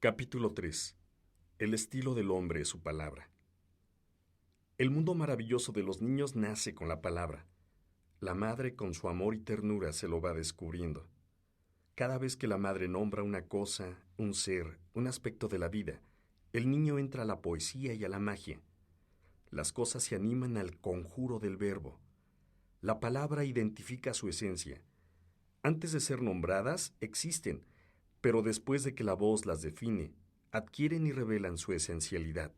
Capítulo 3. El estilo del hombre es su palabra. El mundo maravilloso de los niños nace con la palabra. La madre con su amor y ternura se lo va descubriendo. Cada vez que la madre nombra una cosa, un ser, un aspecto de la vida, el niño entra a la poesía y a la magia. Las cosas se animan al conjuro del verbo. La palabra identifica su esencia. Antes de ser nombradas, existen, pero después de que la voz las define, adquieren y revelan su esencialidad.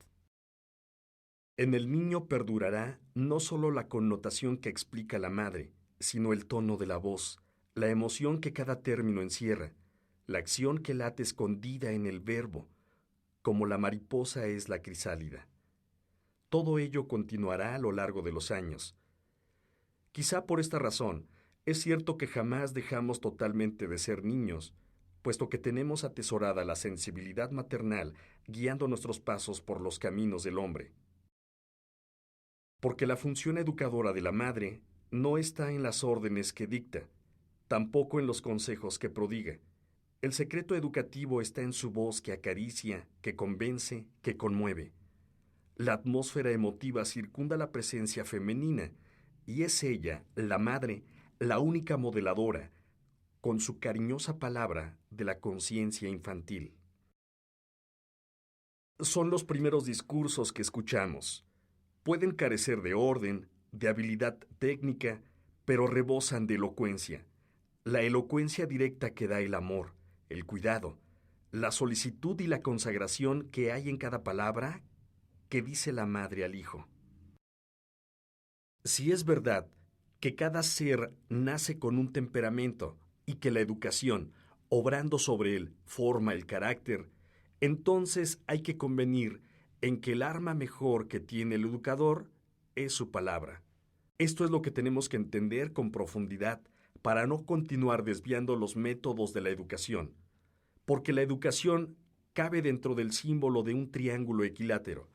En el niño perdurará no solo la connotación que explica la madre, sino el tono de la voz, la emoción que cada término encierra, la acción que late escondida en el verbo, como la mariposa es la crisálida. Todo ello continuará a lo largo de los años. Quizá por esta razón, es cierto que jamás dejamos totalmente de ser niños, puesto que tenemos atesorada la sensibilidad maternal guiando nuestros pasos por los caminos del hombre. Porque la función educadora de la madre no está en las órdenes que dicta, tampoco en los consejos que prodiga. El secreto educativo está en su voz que acaricia, que convence, que conmueve. La atmósfera emotiva circunda la presencia femenina, y es ella, la madre, la única modeladora, con su cariñosa palabra, de la conciencia infantil. Son los primeros discursos que escuchamos. Pueden carecer de orden, de habilidad técnica, pero rebosan de elocuencia. La elocuencia directa que da el amor, el cuidado, la solicitud y la consagración que hay en cada palabra que dice la madre al hijo. Si es verdad que cada ser nace con un temperamento y que la educación, obrando sobre él, forma el carácter, entonces hay que convenir en que el arma mejor que tiene el educador es su palabra. Esto es lo que tenemos que entender con profundidad para no continuar desviando los métodos de la educación, porque la educación cabe dentro del símbolo de un triángulo equilátero: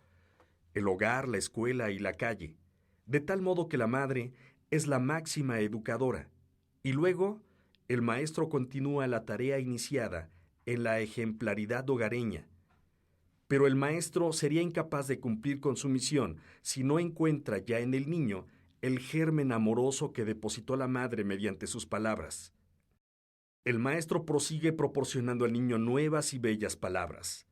el hogar, la escuela y la calle, de tal modo que la madre es la máxima educadora, y luego el maestro continúa la tarea iniciada en la ejemplaridad hogareña. Pero el maestro sería incapaz de cumplir con su misión si no encuentra ya en el niño el germen amoroso que depositó la madre mediante sus palabras. El maestro prosigue proporcionando al niño nuevas y bellas palabras.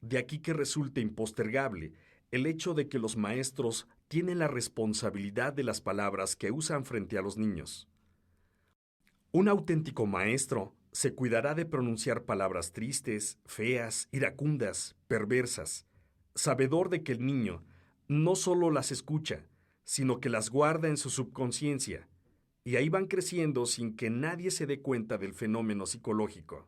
De aquí que resulte impostergable el hecho de que los maestros tienen la responsabilidad de las palabras que usan frente a los niños. Un auténtico maestro se cuidará de pronunciar palabras tristes, feas, iracundas, perversas, sabedor de que el niño no solo las escucha, sino que las guarda en su subconsciencia, y ahí van creciendo sin que nadie se dé cuenta del fenómeno psicológico.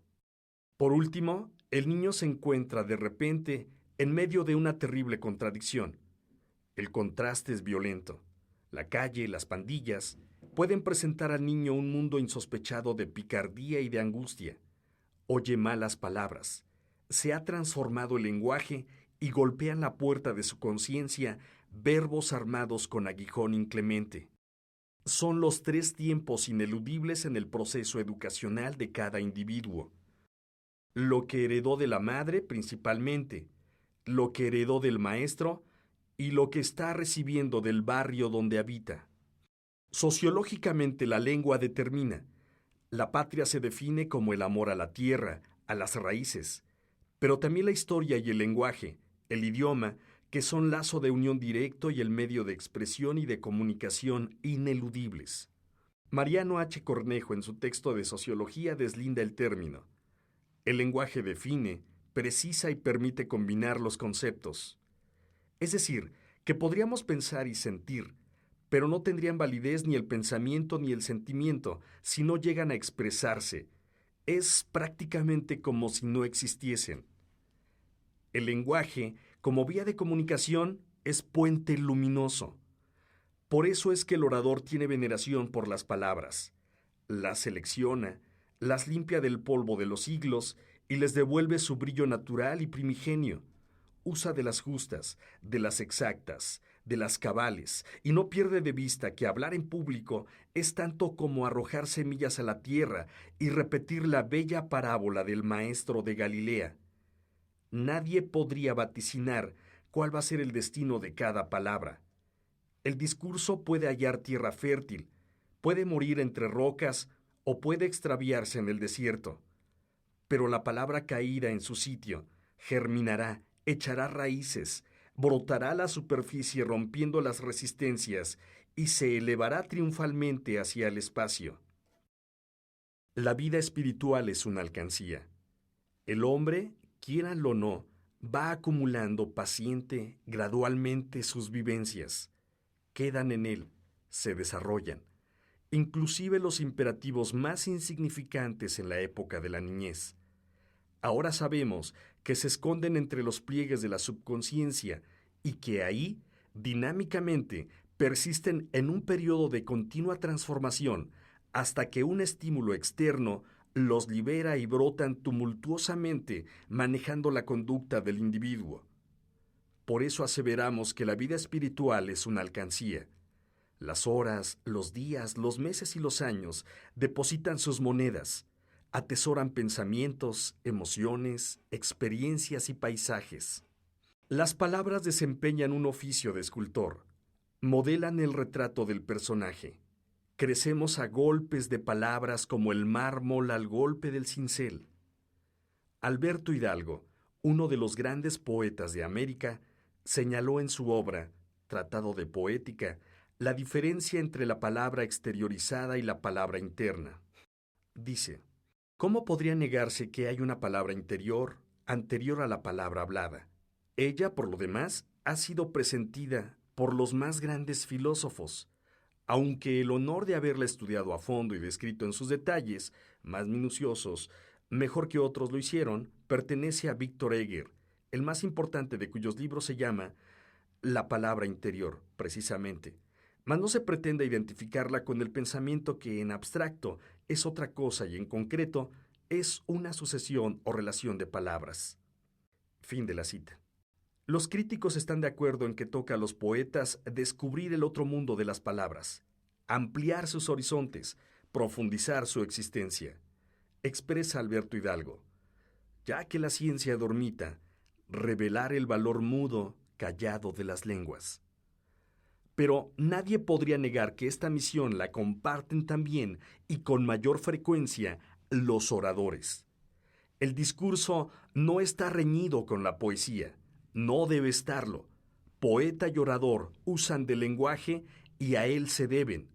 Por último, el niño se encuentra de repente en medio de una terrible contradicción. El contraste es violento. La calle, las pandillas, pueden presentar al niño un mundo insospechado de picardía y de angustia. Oye malas palabras. Se ha transformado el lenguaje y golpean la puerta de su conciencia verbos armados con aguijón inclemente. Son los tres tiempos ineludibles en el proceso educacional de cada individuo: lo que heredó de la madre principalmente, lo que heredó del maestro y lo que está recibiendo del barrio donde habita. Sociológicamente la lengua determina. La patria se define como el amor a la tierra, a las raíces, pero también la historia y el lenguaje, el idioma, que son lazo de unión directo y el medio de expresión y de comunicación ineludibles. Mariano H. Cornejo, en su texto de Sociología, deslinda el término. El lenguaje define, precisa y permite combinar los conceptos. Es decir, que podríamos pensar y sentir, pero no tendrían validez ni el pensamiento ni el sentimiento si no llegan a expresarse. Es prácticamente como si no existiesen. El lenguaje, como vía de comunicación, es puente luminoso. Por eso es que el orador tiene veneración por las palabras. Las selecciona, las limpia del polvo de los siglos y les devuelve su brillo natural y primigenio. Usa de las justas, de las exactas, de las cabales, y no pierde de vista que hablar en público es tanto como arrojar semillas a la tierra y repetir la bella parábola del maestro de Galilea. Nadie podría vaticinar cuál va a ser el destino de cada palabra. El discurso puede hallar tierra fértil, puede morir entre rocas o puede extraviarse en el desierto. Pero la palabra caída en su sitio germinará, echará raíces, brotará a la superficie rompiendo las resistencias y se elevará triunfalmente hacia el espacio. La vida espiritual es una alcancía. El hombre, quieranlo o no, va acumulando paciente, gradualmente sus vivencias. Quedan en él, se desarrollan. Inclusive los imperativos más insignificantes en la época de la niñez. Ahora sabemos que se esconden entre los pliegues de la subconsciencia y que ahí, dinámicamente, persisten en un periodo de continua transformación hasta que un estímulo externo los libera y brotan tumultuosamente manejando la conducta del individuo. Por eso aseveramos que la vida espiritual es una alcancía. Las horas, los días, los meses y los años depositan sus monedas, atesoran pensamientos, emociones, experiencias y paisajes. Las palabras desempeñan un oficio de escultor, modelan el retrato del personaje. Crecemos a golpes de palabras como el mármol al golpe del cincel. Alberto Hidalgo, uno de los grandes poetas de América, señaló en su obra, Tratado de Poética, la diferencia entre la palabra exteriorizada y la palabra interna. Dice, ¿cómo podría negarse que hay una palabra interior anterior a la palabra hablada? Ella, por lo demás, ha sido presentida por los más grandes filósofos, aunque el honor de haberla estudiado a fondo y descrito en sus detalles, más minuciosos, mejor que otros lo hicieron, pertenece a Víctor Heger, el más importante de cuyos libros se llama La palabra interior, precisamente. Mas no se pretende identificarla con el pensamiento que en abstracto es otra cosa y en concreto es una sucesión o relación de palabras. Fin de la cita. Los críticos están de acuerdo en que toca a los poetas descubrir el otro mundo de las palabras, ampliar sus horizontes, profundizar su existencia. Expresa Alberto Hidalgo, ya que la ciencia dormita, revelar el valor mudo, callado de las lenguas. Pero nadie podría negar que esta misión la comparten también y con mayor frecuencia los oradores. El discurso no está reñido con la poesía, no debe estarlo. Poeta y orador usan del lenguaje y a él se deben.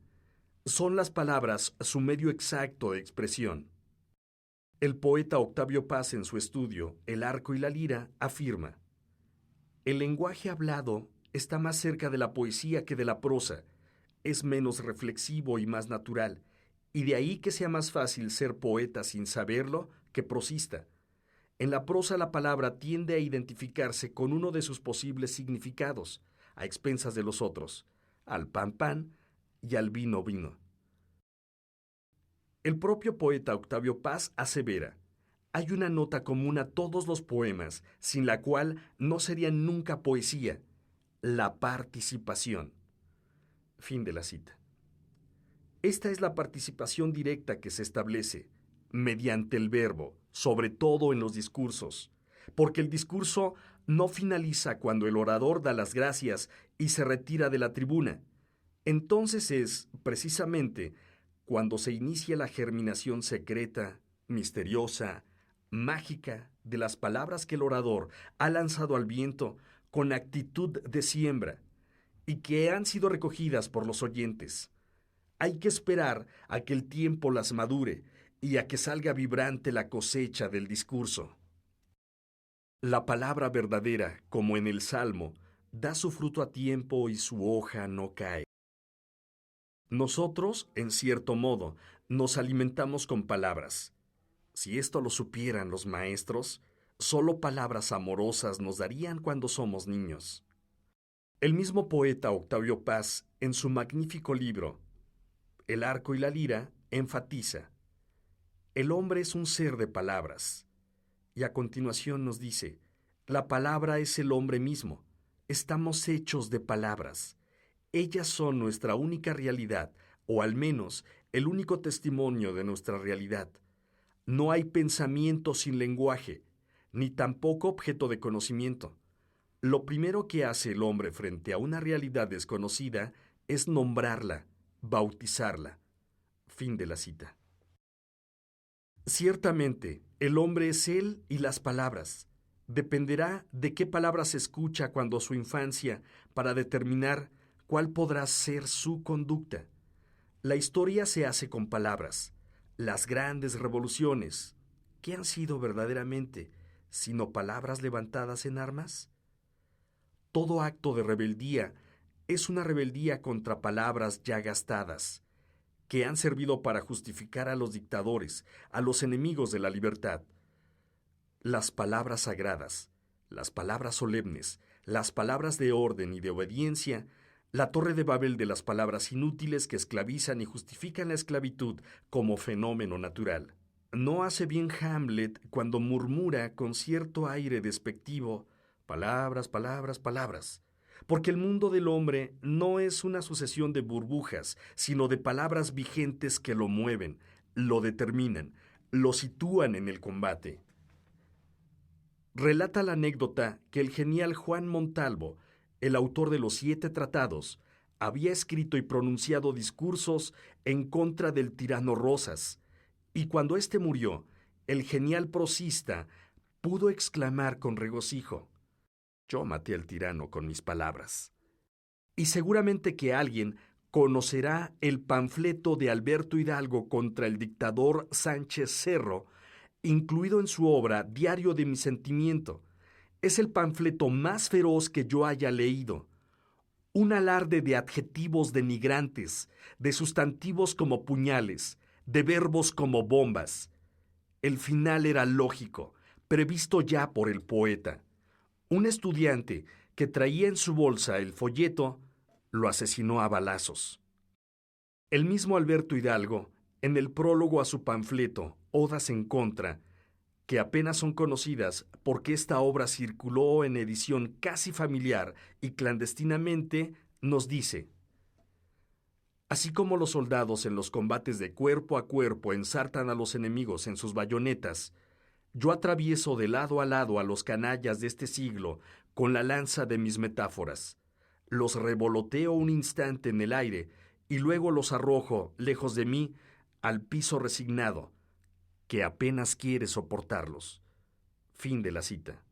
Son las palabras su medio exacto de expresión. El poeta Octavio Paz en su estudio El arco y la lira afirma: el lenguaje hablado está más cerca de la poesía que de la prosa, es menos reflexivo y más natural, y de ahí que sea más fácil ser poeta sin saberlo que prosista. En la prosa la palabra tiende a identificarse con uno de sus posibles significados, a expensas de los otros, al pan pan y al vino vino. El propio poeta Octavio Paz asevera: hay una nota común a todos los poemas, sin la cual no serían nunca poesía, la participación. Fin de la cita. Esta es la participación directa que se establece mediante el verbo, sobre todo en los discursos, porque el discurso no finaliza cuando el orador da las gracias y se retira de la tribuna. Entonces es, precisamente, cuando se inicia la germinación secreta, misteriosa, mágica de las palabras que el orador ha lanzado al viento con actitud de siembra y que han sido recogidas por los oyentes. Hay que esperar a que el tiempo las madure y a que salga vibrante la cosecha del discurso. La palabra verdadera, como en el Salmo, da su fruto a tiempo y su hoja no cae. Nosotros, en cierto modo, nos alimentamos con palabras. Si esto lo supieran los maestros, solo palabras amorosas nos darían cuando somos niños. El mismo poeta Octavio Paz, en su magnífico libro, El arco y la lira, enfatiza: el hombre es un ser de palabras. Y a continuación nos dice: la palabra es el hombre mismo. Estamos hechos de palabras. Ellas son nuestra única realidad, o al menos el único testimonio de nuestra realidad. No hay pensamiento sin lenguaje. ni tampoco objeto de conocimiento. Lo primero que hace el hombre frente a una realidad desconocida es nombrarla, bautizarla. Fin de la cita. Ciertamente, el hombre es él y las palabras. Dependerá de qué palabras escucha cuando su infancia para determinar cuál podrá ser su conducta. La historia se hace con palabras. Las grandes revoluciones, ¿qué han sido verdaderamente, sino palabras levantadas en armas? Todo acto de rebeldía es una rebeldía contra palabras ya gastadas, que han servido para justificar a los dictadores, a los enemigos de la libertad. Las palabras sagradas, las palabras solemnes, las palabras de orden y de obediencia, la torre de Babel de las palabras inútiles que esclavizan y justifican la esclavitud como fenómeno natural. No hace bien Hamlet cuando murmura con cierto aire despectivo, palabras, palabras, palabras, porque el mundo del hombre no es una sucesión de burbujas, sino de palabras vigentes que lo mueven, lo determinan, lo sitúan en el combate. Relata la anécdota que el genial Juan Montalvo, el autor de los 7 tratados, había escrito y pronunciado discursos en contra del tirano Rosas, y cuando éste murió, el genial prosista pudo exclamar con regocijo: «Yo maté al tirano con mis palabras». Y seguramente que alguien conocerá el panfleto de Alberto Hidalgo contra el dictador Sánchez Cerro, incluido en su obra Diario de mi sentimiento. Es el panfleto más feroz que yo haya leído. Un alarde de adjetivos denigrantes, de sustantivos como puñales, de verbos como bombas. El final era lógico, previsto ya por el poeta. Un estudiante que traía en su bolsa el folleto lo asesinó a balazos. El mismo Alberto Hidalgo, en el prólogo a su panfleto Odas en contra, que apenas son conocidas porque esta obra circuló en edición casi familiar y clandestinamente, nos dice: así como los soldados en los combates de cuerpo a cuerpo ensartan a los enemigos en sus bayonetas, yo atravieso de lado a lado a los canallas de este siglo con la lanza de mis metáforas. Los revoloteo un instante en el aire y luego los arrojo, lejos de mí, al piso resignado, que apenas quiere soportarlos. Fin de la cita.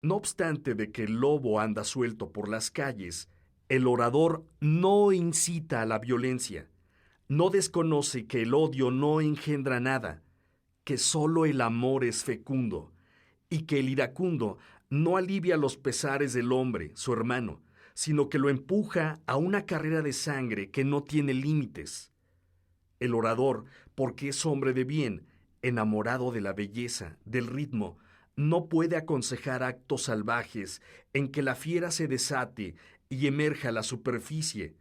No obstante de que el lobo anda suelto por las calles, el orador no incita a la violencia, no desconoce que el odio no engendra nada, que solo el amor es fecundo, y que el iracundo no alivia los pesares del hombre, su hermano, sino que lo empuja a una carrera de sangre que no tiene límites. El orador, porque es hombre de bien, enamorado de la belleza, del ritmo, no puede aconsejar actos salvajes en que la fiera se desate y emerja a la superficie,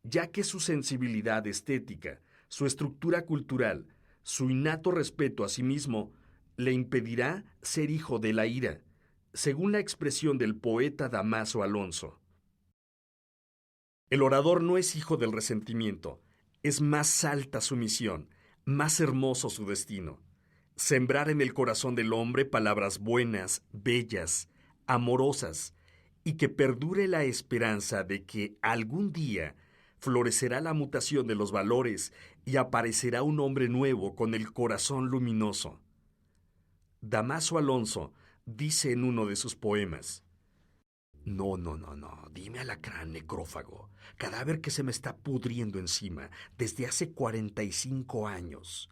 ya que su sensibilidad estética, su estructura cultural, su innato respeto a sí mismo, le impedirá ser hijo de la ira, según la expresión del poeta Dámaso Alonso. El orador no es hijo del resentimiento, es más alta su misión, más hermoso su destino. Sembrar en el corazón del hombre palabras buenas, bellas, amorosas, y que perdure la esperanza de que algún día florecerá la mutación de los valores y aparecerá un hombre nuevo con el corazón luminoso. Dámaso Alonso dice en uno de sus poemas: no, no, no, no, dime alacrán necrófago, cadáver que se me está pudriendo encima desde hace 45 años,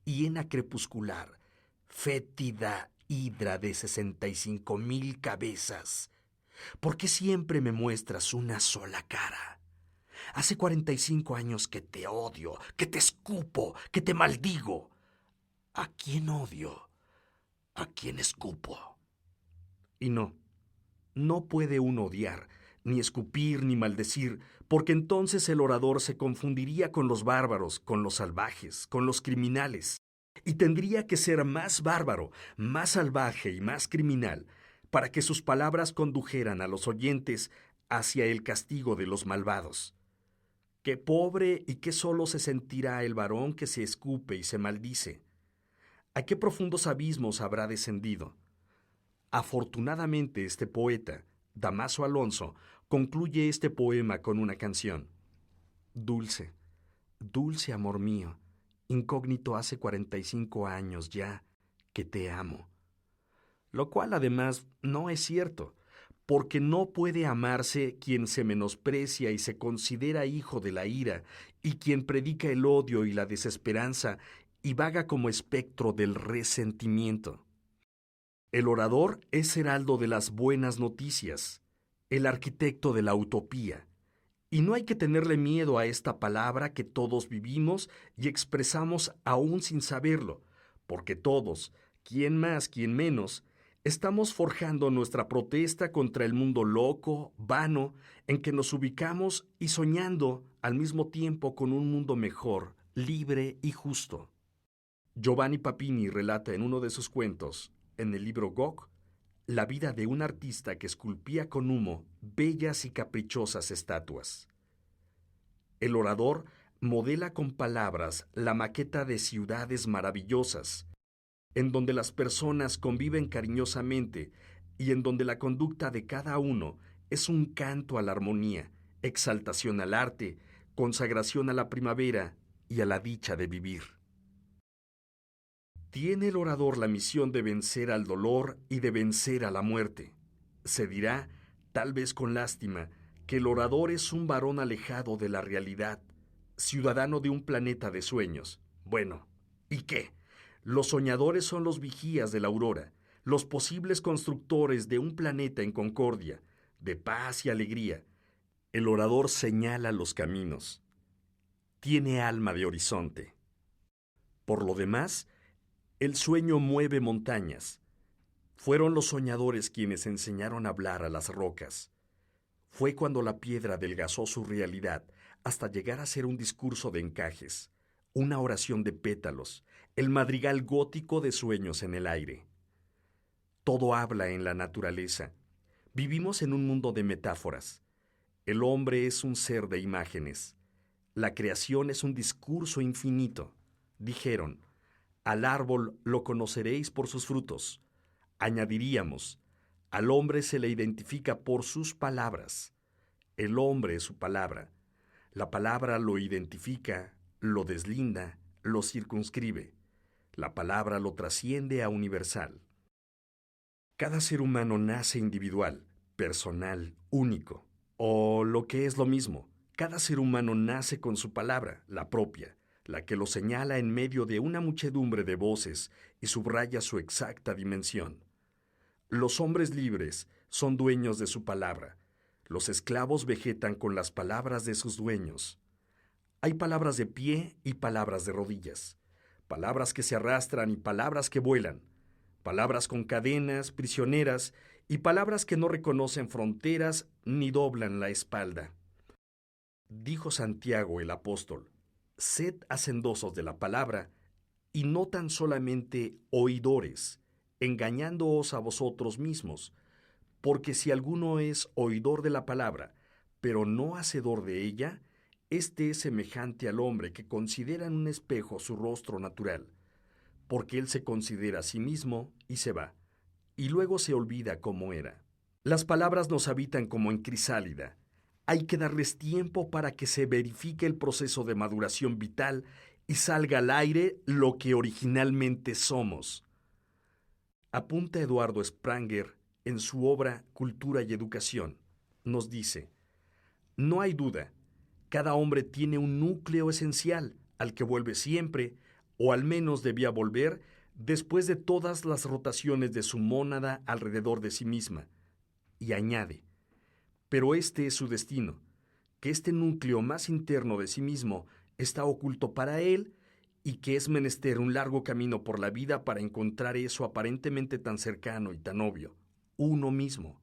hiena crepuscular, fétida hidra de 65,000 cabezas. ¿Por qué siempre me muestras una sola cara? Hace 45 años que te odio, que te escupo, que te maldigo. ¿A quién odio? ¿A quién escupo? Y no puede uno odiar, ni escupir, ni maldecir, porque entonces el orador se confundiría con los bárbaros, con los salvajes, con los criminales, y tendría que ser más bárbaro, más salvaje y más criminal, para que sus palabras condujeran a los oyentes hacia el castigo de los malvados. Qué pobre y qué solo se sentirá el varón que se escupe y se maldice. ¿A qué profundos abismos habrá descendido? Afortunadamente, este poeta, Damaso Alonso, concluye este poema con una canción. Dulce, dulce amor mío, incógnito hace 45 años ya que te amo. Lo cual además no es cierto, porque no puede amarse quien se menosprecia y se considera hijo de la ira, y quien predica el odio y la desesperanza y vaga como espectro del resentimiento. El orador es heraldo de las buenas noticias, el arquitecto de la utopía, y no hay que tenerle miedo a esta palabra que todos vivimos y expresamos aún sin saberlo, porque todos, quien más, quien menos, estamos forjando nuestra protesta contra el mundo loco, vano, en que nos ubicamos y soñando al mismo tiempo con un mundo mejor, libre y justo. Giovanni Papini relata en uno de sus cuentos, en el libro Gog, la vida de un artista que esculpía con humo bellas y caprichosas estatuas. El orador modela con palabras la maqueta de ciudades maravillosas, en donde las personas conviven cariñosamente y en donde la conducta de cada uno es un canto a la armonía, exaltación al arte, consagración a la primavera y a la dicha de vivir. Tiene el orador la misión de vencer al dolor y de vencer a la muerte. Se dirá, tal vez con lástima, que el orador es un varón alejado de la realidad, ciudadano de un planeta de sueños. Bueno, ¿y qué? Los soñadores son los vigías de la aurora, los posibles constructores de un planeta en concordia, de paz y alegría. El orador señala los caminos. Tiene alma de horizonte. Por lo demás, el sueño mueve montañas. Fueron los soñadores quienes enseñaron a hablar a las rocas. Fue cuando la piedra adelgazó su realidad hasta llegar a ser un discurso de encajes, una oración de pétalos, el madrigal gótico de sueños en el aire. Todo habla en la naturaleza. Vivimos en un mundo de metáforas. El hombre es un ser de imágenes. La creación es un discurso infinito. Dijeron, al árbol lo conoceréis por sus frutos. Añadiríamos, al hombre se le identifica por sus palabras. El hombre es su palabra. La palabra lo identifica, lo deslinda, lo circunscribe. La palabra lo trasciende a universal. Cada ser humano nace individual, personal, único. O lo que es lo mismo, cada ser humano nace con su palabra, la propia, la que lo señala en medio de una muchedumbre de voces y subraya su exacta dimensión. Los hombres libres son dueños de su palabra. Los esclavos vegetan con las palabras de sus dueños. Hay palabras de pie y palabras de rodillas, palabras que se arrastran y palabras que vuelan, palabras con cadenas, prisioneras, y palabras que no reconocen fronteras ni doblan la espalda. Dijo Santiago el apóstol, sed hacendosos de la palabra, y no tan solamente oidores, engañándoos a vosotros mismos, porque si alguno es oidor de la palabra, pero no hacedor de ella, éste es semejante al hombre que considera en un espejo su rostro natural, porque él se considera a sí mismo y se va, y luego se olvida cómo era. Las palabras nos habitan como en crisálida. Hay que darles tiempo para que se verifique el proceso de maduración vital y salga al aire lo que originalmente somos. Apunta Eduardo Spranger en su obra Cultura y Educación. Nos dice, no hay duda, cada hombre tiene un núcleo esencial al que vuelve siempre, o al menos debía volver, después de todas las rotaciones de su mónada alrededor de sí misma. Y añade, pero este es su destino, que este núcleo más interno de sí mismo está oculto para él y que es menester un largo camino por la vida para encontrar eso aparentemente tan cercano y tan obvio, uno mismo.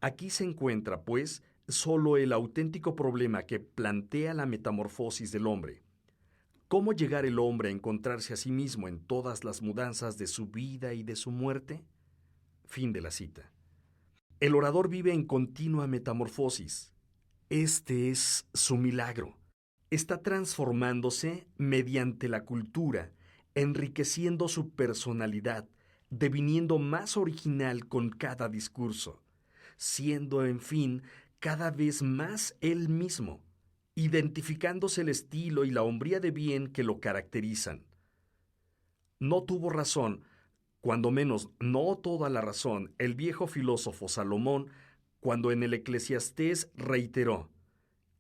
Aquí se encuentra, pues, solo el auténtico problema que plantea la metamorfosis del hombre. ¿Cómo llegar el hombre a encontrarse a sí mismo en todas las mudanzas de su vida y de su muerte? Fin de la cita. El orador vive en continua metamorfosis. Este es su milagro. Está transformándose mediante la cultura, enriqueciendo su personalidad, deviniendo más original con cada discurso, siendo, en fin, cada vez más él mismo, identificándose el estilo y la hombría de bien que lo caracterizan. No tuvo razón, cuando menos no toda la razón, el viejo filósofo Salomón, cuando en el Eclesiastés reiteró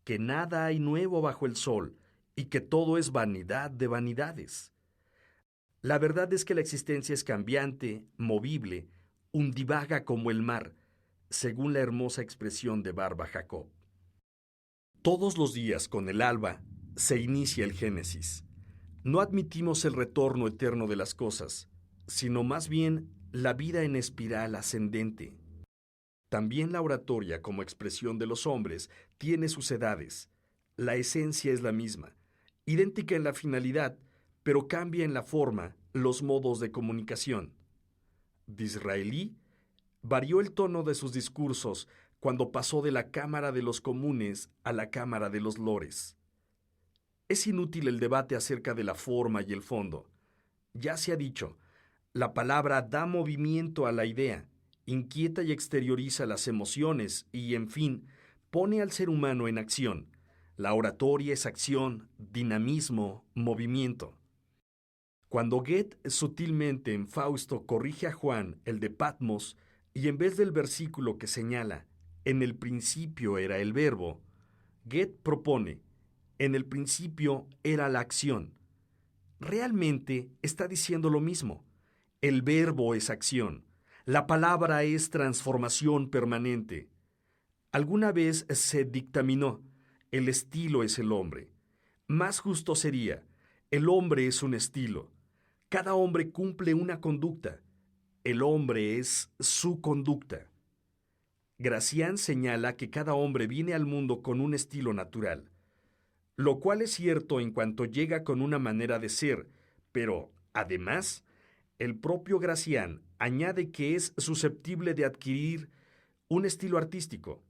que nada hay nuevo bajo el sol y que todo es vanidad de vanidades. La verdad es que la existencia es cambiante, movible, undivaga como el mar, según la hermosa expresión de Barba Jacob. Todos los días con el alba se inicia el Génesis. No admitimos el retorno eterno de las cosas, sino más bien la vida en espiral ascendente. También la oratoria como expresión de los hombres tiene sus edades. La esencia es la misma, idéntica en la finalidad, pero cambia en la forma, los modos de comunicación. Disraeli varió el tono de sus discursos cuando pasó de la Cámara de los Comunes a la Cámara de los Lores. Es inútil el debate acerca de la forma y el fondo. Ya se ha dicho, la palabra da movimiento a la idea, inquieta y exterioriza las emociones y, en fin, pone al ser humano en acción. La oratoria es acción, dinamismo, movimiento. Cuando Goethe sutilmente en Fausto corrige a Juan, el de Patmos, y en vez del versículo que señala, en el principio era el verbo, Goethe propone, en el principio era la acción. Realmente está diciendo lo mismo. El verbo es acción. La palabra es transformación permanente. Alguna vez se dictaminó, el estilo es el hombre. Más justo sería, el hombre es un estilo. Cada hombre cumple una conducta. El hombre es su conducta. Gracián señala que cada hombre viene al mundo con un estilo natural, lo cual es cierto en cuanto llega con una manera de ser, pero, además, el propio Gracián añade que es susceptible de adquirir un estilo artístico,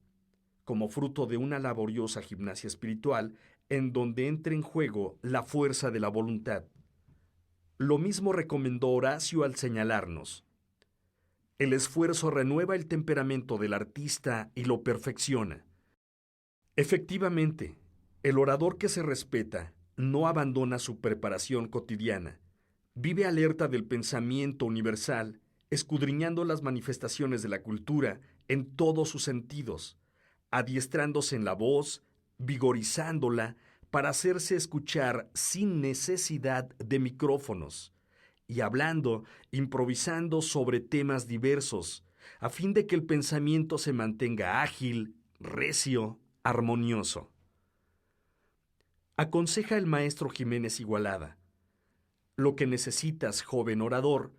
como fruto de una laboriosa gimnasia espiritual en donde entra en juego la fuerza de la voluntad. Lo mismo recomendó Horacio al señalarnos: el esfuerzo renueva el temperamento del artista y lo perfecciona. Efectivamente, el orador que se respeta no abandona su preparación cotidiana, vive alerta del pensamiento universal, escudriñando las manifestaciones de la cultura en todos sus sentidos, adiestrándose en la voz, vigorizándola para hacerse escuchar sin necesidad de micrófonos, y hablando, improvisando sobre temas diversos, a fin de que el pensamiento se mantenga ágil, recio, armonioso. Aconseja el maestro Jiménez Igualada: lo que necesitas, joven orador,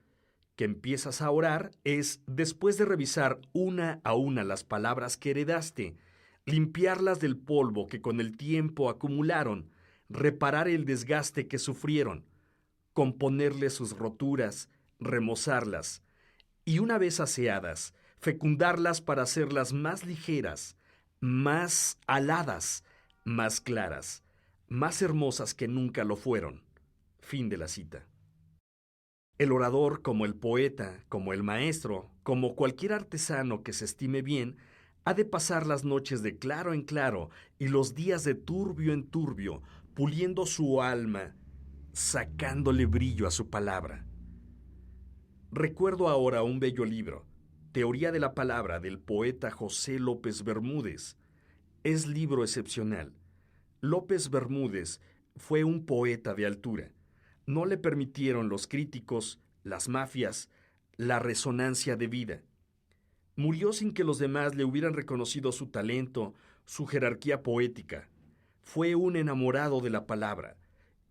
que empiezas a orar, es, después de revisar una a una las palabras que heredaste, limpiarlas del polvo que con el tiempo acumularon, reparar el desgaste que sufrieron, componerle sus roturas, remozarlas, y una vez aseadas, fecundarlas para hacerlas más ligeras, más aladas, más claras, más hermosas que nunca lo fueron. Fin de la cita. El orador, como el poeta, como el maestro, como cualquier artesano que se estime bien, ha de pasar las noches de claro en claro y los días de turbio en turbio, puliendo su alma, sacándole brillo a su palabra. Recuerdo ahora un bello libro, Teoría de la Palabra, del poeta José López Bermúdez. Es libro excepcional. López Bermúdez fue un poeta de altura. No le permitieron los críticos, las mafias, la resonancia debida. Murió sin que los demás le hubieran reconocido su talento, su jerarquía poética. Fue un enamorado de la palabra,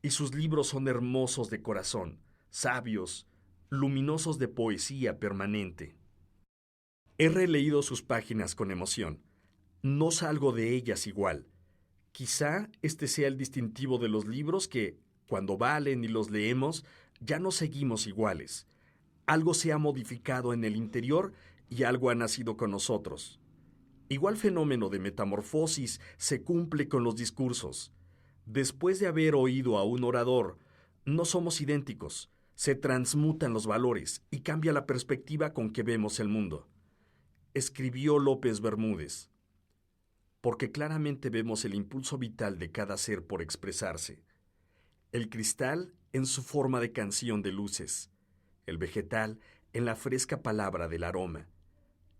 y sus libros son hermosos de corazón, sabios, luminosos de poesía permanente. He releído sus páginas con emoción. No salgo de ellas igual. Quizá este sea el distintivo de los libros que, cuando valen y los leemos, ya no seguimos iguales. Algo se ha modificado en el interior y algo ha nacido con nosotros. Igual fenómeno de metamorfosis se cumple con los discursos. Después de haber oído a un orador, no somos idénticos, Se transmutan los valores y cambia la perspectiva con que vemos el mundo. Escribió López Bermúdez, porque claramente vemos el impulso vital de cada ser por expresarse. El cristal en su forma de canción de luces, el vegetal en la fresca palabra del aroma,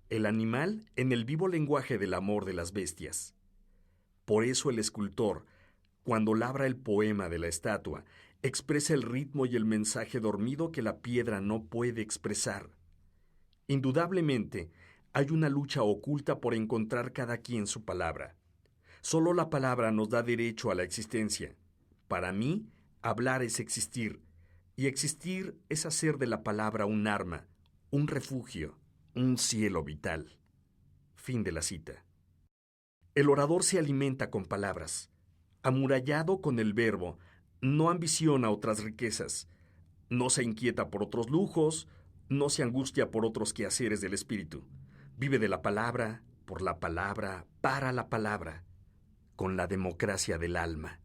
el animal en el vivo lenguaje del amor de las bestias. Por eso el escultor, cuando labra el poema de la estatua, expresa el ritmo y el mensaje dormido que la piedra no puede expresar. Indudablemente, hay una lucha oculta por encontrar cada quien su palabra. Solo la palabra nos da derecho a la existencia. Para mí, hablar es existir, y existir es hacer de la palabra un arma, un refugio, un cielo vital. Fin de la cita. El orador se alimenta con palabras. Amurallado con el verbo, no ambiciona otras riquezas, no se inquieta por otros lujos, no se angustia por otros quehaceres del espíritu. Vive de la palabra, por la palabra, para la palabra, con la democracia del alma.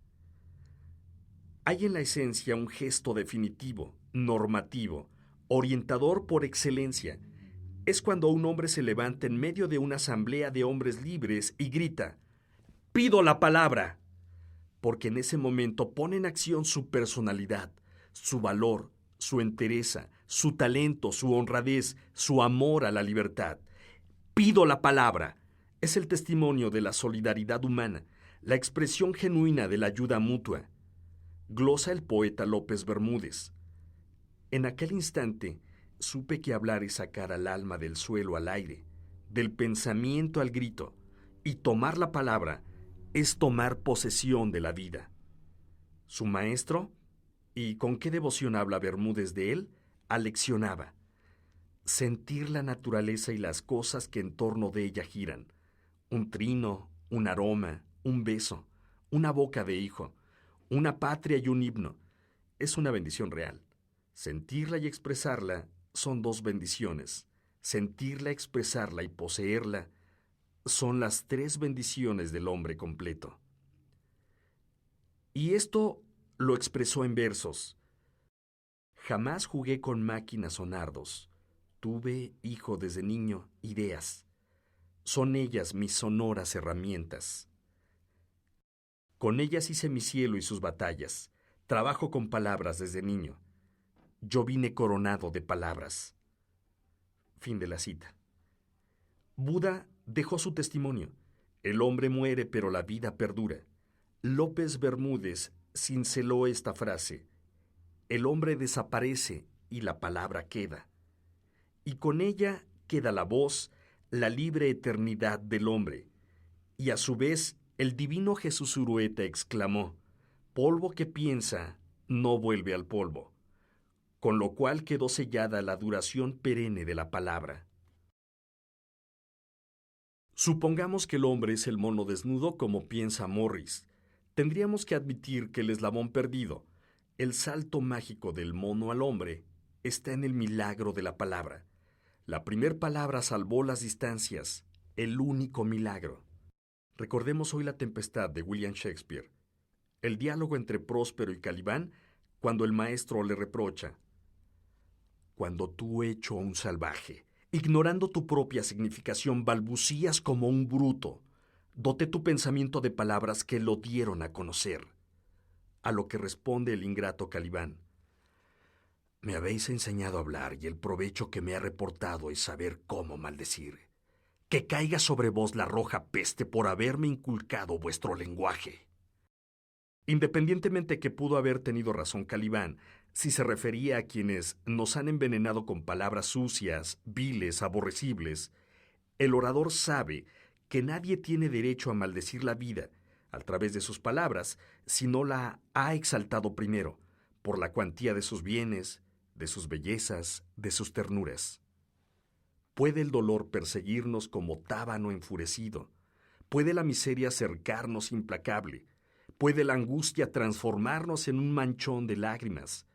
Hay en la esencia un gesto definitivo, normativo, orientador por excelencia. Es cuando un hombre se levanta en medio de una asamblea de hombres libres y grita: «¡Pido la palabra!», porque en ese momento pone en acción su personalidad, su valor, su entereza, su talento, su honradez, su amor a la libertad. Pido la palabra. Es el testimonio de la solidaridad humana, la expresión genuina de la ayuda mutua. Glosa el poeta López Bermúdez. En aquel instante supe que hablar es sacar al alma del suelo al aire, del pensamiento al grito, y tomar la palabra es tomar posesión de la vida. Su maestro, y con qué devoción habla Bermúdez de él, aleccionaba: sentir la naturaleza y las cosas que en torno de ella giran. Un trino, un aroma, un beso, una boca de hijo, una patria y un himno. Es una bendición real. Sentirla y expresarla son dos bendiciones. Sentirla, expresarla y poseerla son las tres bendiciones del hombre completo. Y esto lo expresó en versos. Jamás jugué con máquinas o nardos. Tuve, hijo, desde niño, ideas. Son ellas mis sonoras herramientas. Con ellas hice mi cielo y sus batallas. Trabajo con palabras desde niño. Yo vine coronado de palabras. Fin de la cita. Buda dejó su testimonio. El hombre muere, pero la vida perdura. López Bermúdez cinceló esta frase: el hombre desaparece y la palabra queda. Y con ella queda la voz, la libre eternidad del hombre. Y a su vez, el divino Jesús Urueta exclamó: polvo que piensa, no vuelve al polvo. Con lo cual quedó sellada la duración perenne de la palabra. Supongamos que el hombre es el mono desnudo como piensa Morris. Tendríamos que admitir que el eslabón perdido, el salto mágico del mono al hombre, está en el milagro de la palabra. La primer palabra salvó las distancias, el único milagro. Recordemos hoy La Tempestad de William Shakespeare. El diálogo entre Próspero y Calibán, cuando el maestro le reprocha: cuando tú, hecho un salvaje, ignorando tu propia significación, balbucías como un bruto, doté tu pensamiento de palabras que lo dieron a conocer. A lo que responde el ingrato Calibán: me habéis enseñado a hablar y el provecho que me ha reportado es saber cómo maldecir. Que caiga sobre vos la roja peste por haberme inculcado vuestro lenguaje. Independientemente que pudo haber tenido razón Calibán, si se refería a quienes nos han envenenado con palabras sucias, viles, aborrecibles, el orador sabe que nadie tiene derecho a maldecir la vida a través de sus palabras si no la ha exaltado primero, por la cuantía de sus bienes, de sus bellezas, de sus ternuras. Puede el dolor perseguirnos como tábano enfurecido, puede la miseria cercarnos implacable, puede la angustia transformarnos en un manchón de lágrimas,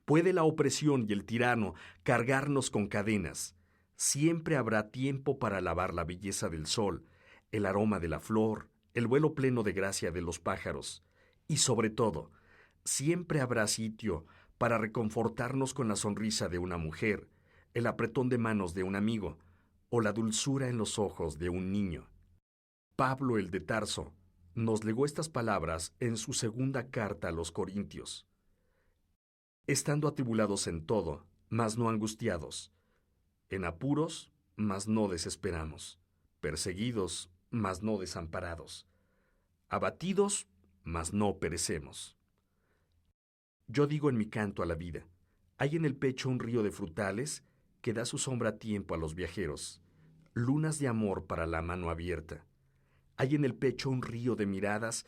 puede la opresión y el tirano cargarnos con cadenas. Siempre habrá tiempo para alabar la belleza del sol, el aroma de la flor, el vuelo pleno de gracia de los pájaros, y sobre todo, siempre habrá sitio para reconfortarnos con la sonrisa de una mujer, el apretón de manos de un amigo o la dulzura en los ojos de un niño. Pablo el de Tarso nos legó estas palabras en su segunda carta a los Corintios. Estando atribulados en todo, mas no angustiados, en apuros, mas no desesperamos, perseguidos, mas no desamparados, abatidos, mas no perecemos. Yo digo en mi canto a la vida, hay en el pecho un río de frutales que da su sombra a tiempo a los viajeros, lunas de amor para la mano abierta. Hay en el pecho un río de miradas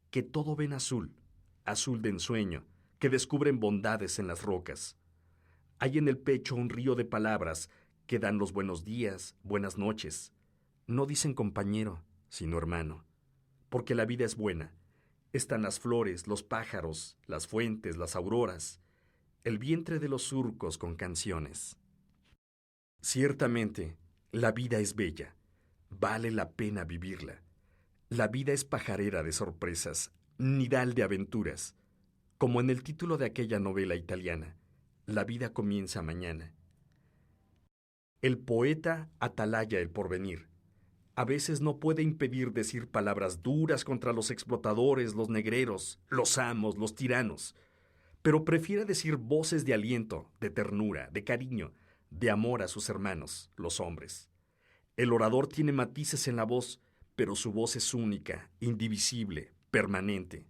que todo ven azul, azul de ensueño, que descubren bondades en las rocas. Hay en el pecho un río de palabras que dan los buenos días, buenas noches. No dicen compañero, sino hermano, porque la vida es buena. Están las flores, los pájaros, las fuentes, las auroras, el vientre de los surcos con canciones. Ciertamente, la vida es bella, vale la pena vivirla. La vida es pajarera de sorpresas, nidal de aventuras. Como en el título de aquella novela italiana, La vida comienza mañana. El poeta atalaya el porvenir. A veces no puede impedir decir palabras duras contra los explotadores, los negreros, los amos, los tiranos, pero prefiere decir voces de aliento, de ternura, de cariño, de amor a sus hermanos, los hombres. El orador tiene matices en la voz, pero su voz es única, indivisible, permanente.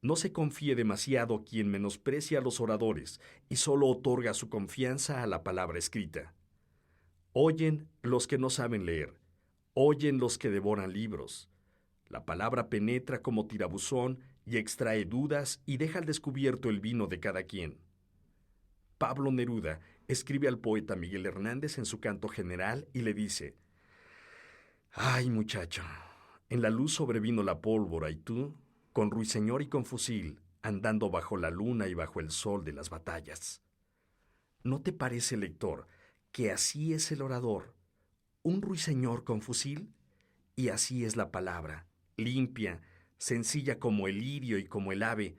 No se confíe demasiado quien menosprecia a los oradores y solo otorga su confianza a la palabra escrita. Oyen los que no saben leer, oyen los que devoran libros. La palabra penetra como tirabuzón y extrae dudas y deja al descubierto el vino de cada quien. Pablo Neruda escribe al poeta Miguel Hernández en su canto general y le dice: «Ay, muchacho, en la luz sobrevino la pólvora y tú, con ruiseñor y con fusil, andando bajo la luna y bajo el sol de las batallas». ¿No te parece, lector, que así es el orador, un ruiseñor con fusil? Y así es la palabra, limpia, sencilla como el lirio y como el ave,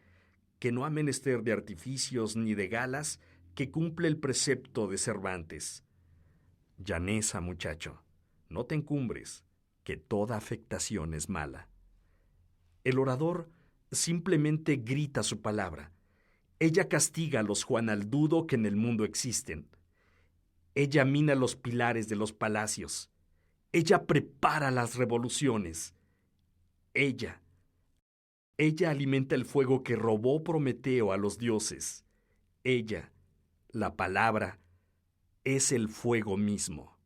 que no ha menester de artificios ni de galas, que cumple el precepto de Cervantes. Llaneza, muchacho, no te encumbres, que toda afectación es mala. El orador simplemente grita su palabra. Ella castiga a los Juan Aldudo que en el mundo existen. Ella mina los pilares de los palacios. Ella prepara las revoluciones. Ella alimenta el fuego que robó Prometeo a los dioses. Ella, la palabra, es el fuego mismo.